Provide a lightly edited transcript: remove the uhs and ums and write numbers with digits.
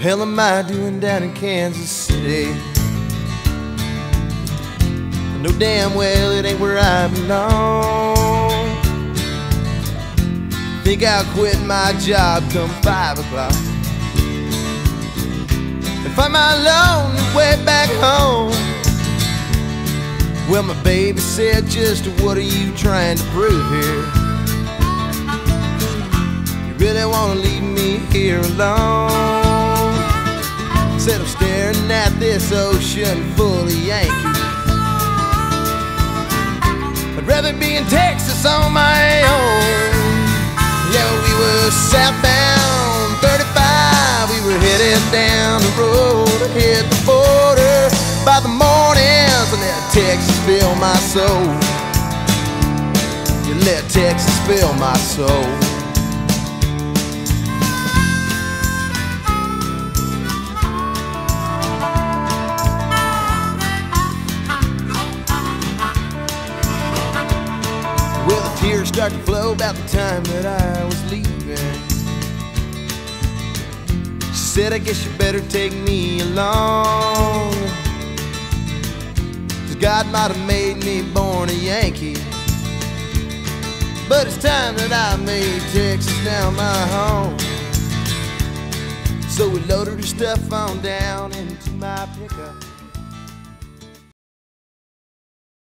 hell am I doing down in Kansas City? I know damn well it ain't where I belong. Think I'll quit my job come 5 o'clock and find my lonely way back home. Well, my baby said, just what are you trying to prove here? You really want to leave me here alone? Said I'm staring at this ocean full of Yankees. I'd rather be in Texas on my own. Yeah, we were southbound 35. We were headed down the road to hit the border. By the mornings, and let Texas fill my soul. You let Texas fill my soul. Well, the tears start to flow about the time that I was leaving. She said, I guess you better take me along. God might have made me born a Yankee, but it's time that I made Texas now my home. So we loaded her stuff on down into my pickup